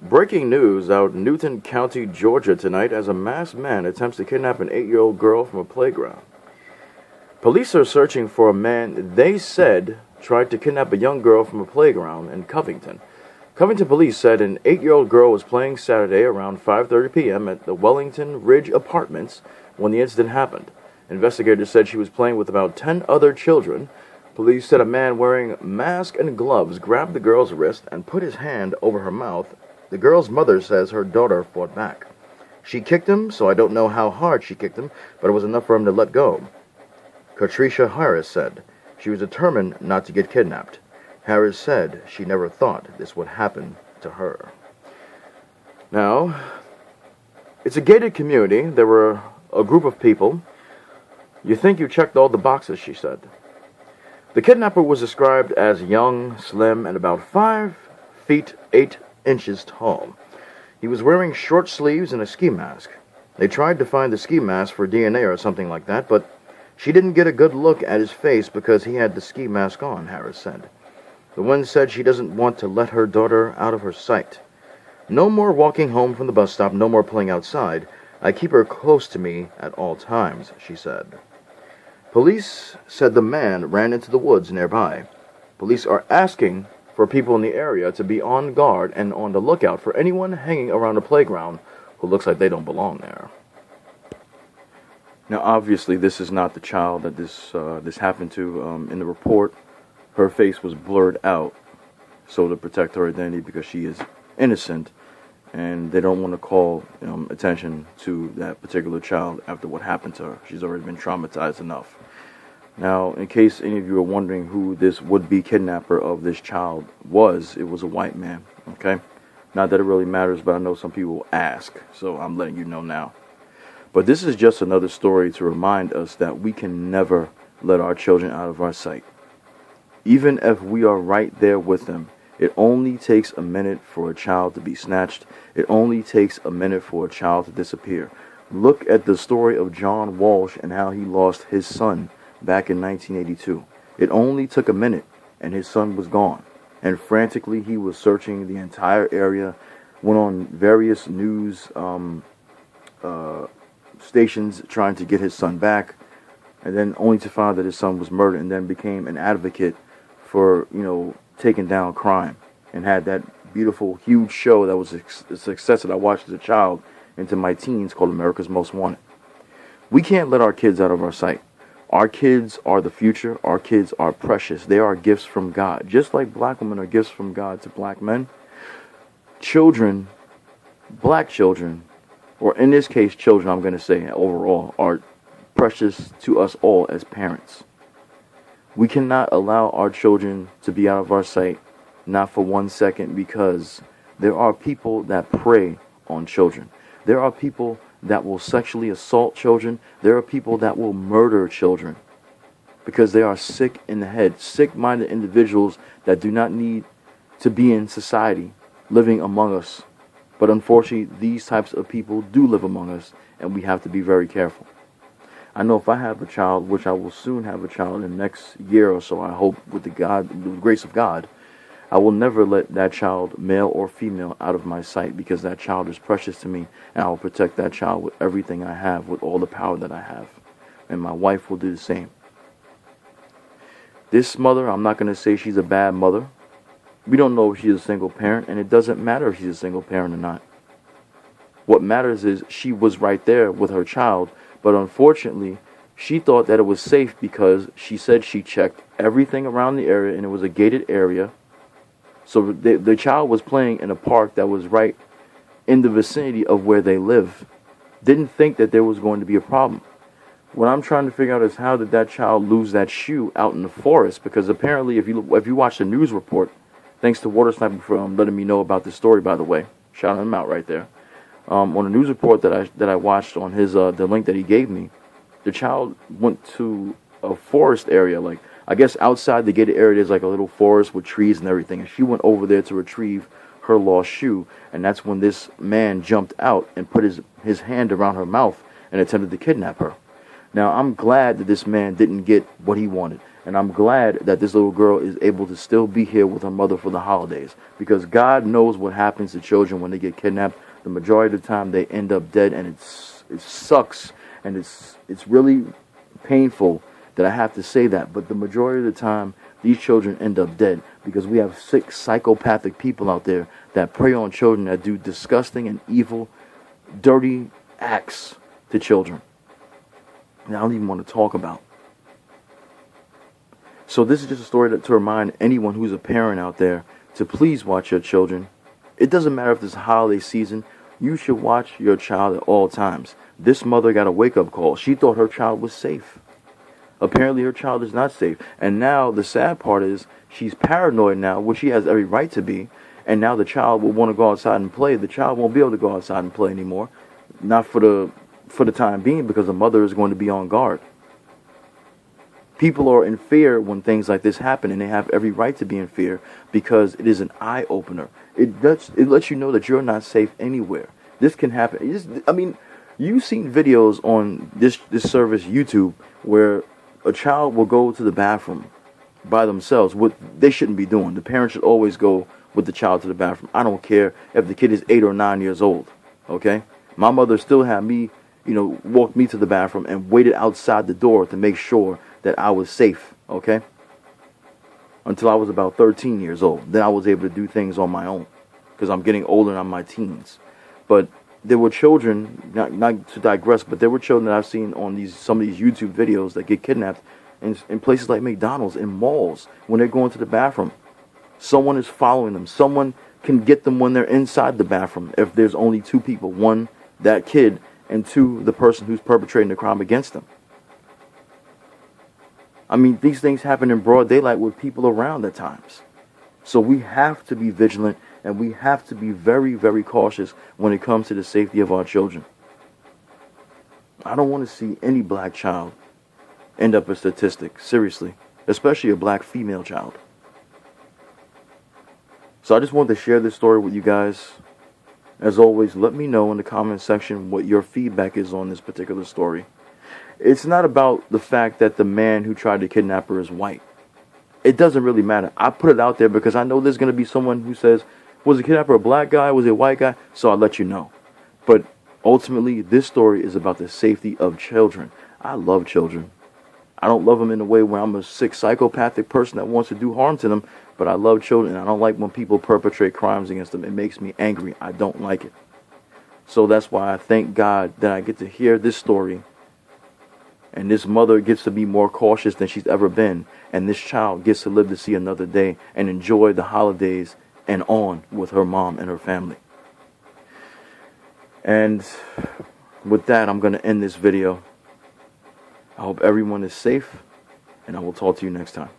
Breaking news out in Newton County, Georgia tonight as a masked man attempts to kidnap an 8-year-old girl from a playground. Police are searching for a man they said tried to kidnap a young girl from a playground in Covington. Covington police said an 8-year-old girl was playing Saturday around 5:30 p.m. at the Wellington Ridge Apartments when the incident happened. Investigators said she was playing with about 10 other children. Police said a man wearing mask and gloves grabbed the girl's wrist and put his hand over her mouth. The girl's mother says her daughter fought back. She kicked him, so I don't know how hard she kicked him, but it was enough for him to let go. Katricia Harris said she was determined not to get kidnapped. Harris said she never thought this would happen to her. Now, it's a gated community. There were a group of people. You think you checked all the boxes, she said. The kidnapper was described as young, slim, and about 5 feet 8 inches tall. He was wearing short sleeves and a ski mask. They tried to find the ski mask for DNA or something like that, but she didn't get a good look at his face because he had the ski mask on, Harris said. The woman said she doesn't want to let her daughter out of her sight. No more walking home from the bus stop, no more playing outside. I keep her close to me at all times, she said. Police said the man ran into the woods nearby. Police are asking for people in the area to be on guard and on the lookout for anyone hanging around the playground who looks like they don't belong there. Now, obviously, this is not the child that this happened to. In the report, her face was blurred out, so to protect her identity because she is innocent, and they don't want to call attention to that particular child after what happened to her. She's already been traumatized enough. Now, in case any of you are wondering who this would-be kidnapper of this child was, it was a white man, okay? Not that it really matters, but I know some people ask, so I'm letting you know now. But this is just another story to remind us that we can never let our children out of our sight. Even if we are right there with them, it only takes a minute for a child to be snatched. It only takes a minute for a child to disappear. Look at the story of John Walsh and how he lost his son back in 1982. It only took a minute, and his son was gone. And frantically, he was searching the entire area, went on various news stations trying to get his son back, and then only to find that his son was murdered, and then became an advocate for, taking down crime, and had that beautiful, huge show that was a success that I watched as a child into my teens called America's Most Wanted. We can't let our kids out of our sight. Our kids are the future. Our kids are precious. They are gifts from God. Just like black women are gifts from God to black men, children, black children, or in this case children, I'm going to say overall, are precious to us all as parents. We cannot allow our children to be out of our sight, not for 1 second, because there are people that prey on children. There are people that will sexually assault children. There are people that will murder children because they are sick in the head, sick-minded individuals that do not need to be in society living among us. But unfortunately, these types of people do live among us, and we have to be very careful. I know if I have a child, which I will soon have a child in the next year or so, I hope with the grace of God, I will never let that child, male or female, out of my sight because that child is precious to me, and I will protect that child with everything I have, with all the power that I have. And my wife will do the same. This mother, I'm not going to say she's a bad mother. We don't know if she's a single parent, and it doesn't matter if she's a single parent or not. What matters is she was right there with her child, but unfortunately, she thought that it was safe because she said she checked everything around the area, and it was a gated area. So the child was playing in a park that was right in the vicinity of where they live. Didn't think that there was going to be a problem. What I'm trying to figure out is how did that child lose that shoe out in the forest? Because apparently, if you watch the news report, thanks to Water Sniper for letting me know about this story, by the way, shouting him out right there. On the news report that I watched on his the link that he gave me, the child went to a forest area, like I guess outside the gated area there's like a little forest with trees and everything, and she went over there to retrieve her lost shoe, and that's when this man jumped out and put his hand around her mouth and attempted to kidnap her. Now, I'm glad that this man didn't get what he wanted. And I'm glad that this little girl is able to still be here with her mother for the holidays, because God knows what happens to children when they get kidnapped. The majority of the time they end up dead, and it sucks, and it's really painful that I have to say that, but the majority of the time these children end up dead because we have sick, psychopathic people out there that prey on children, that do disgusting and evil, dirty acts to children. And I don't even want to talk about. So this is just a story to remind anyone who's a parent out there to please watch your children. It doesn't matter if it's holiday season. You should watch your child at all times. This mother got a wake-up call. She thought her child was safe. Apparently her child is not safe. And now the sad part is she's paranoid now, which she has every right to be. And now the child will want to go outside and play. The child won't be able to go outside and play anymore. Not for the time being, because the mother is going to be on guard. People are in fear when things like this happen, and they have every right to be in fear because it is an eye-opener. It lets you know that you're not safe anywhere. This can happen. I mean, you've seen videos on this service, YouTube, where a child will go to the bathroom by themselves. What they shouldn't be doing. The parent should always go with the child to the bathroom. I don't care if the kid is 8 or 9 years old. Okay? My mother still had me, walk me to the bathroom and waited outside the door to make sure that I was safe. Okay? Until I was about 13 years old. Then I was able to do things on my own because I'm getting older and I'm in my teens. But there were children, not to digress, but there were children that I've seen on some of these YouTube videos that get kidnapped in places like McDonald's, in malls, when they're going to the bathroom. Someone is following them. Someone can get them when they're inside the bathroom if there's only two people. One, that kid, and two, the person who's perpetrating the crime against them. I mean, these things happen in broad daylight with people around at times. So we have to be vigilant, and we have to be very, very cautious when it comes to the safety of our children. I don't want to see any black child end up a statistic, seriously, especially a black female child. So I just wanted to share this story with you guys. As always, let me know in the comment section what your feedback is on this particular story. It's not about the fact that the man who tried to kidnap her is white. It doesn't really matter. I put it out there because I know there's going to be someone who says, was the kidnapper a black guy? Was it a white guy? So I'll let you know. But ultimately, this story is about the safety of children. I love children. I don't love them in a way where I'm a sick psychopathic person that wants to do harm to them, but I love children, and I don't like when people perpetrate crimes against them. It makes me angry. I don't like it. So that's why I thank God that I get to hear this story, and this mother gets to be more cautious than she's ever been, and this child gets to live to see another day and enjoy the holidays and on with her mom and her family. And with that, I'm going to end this video. I hope everyone is safe, and I will talk to you next time.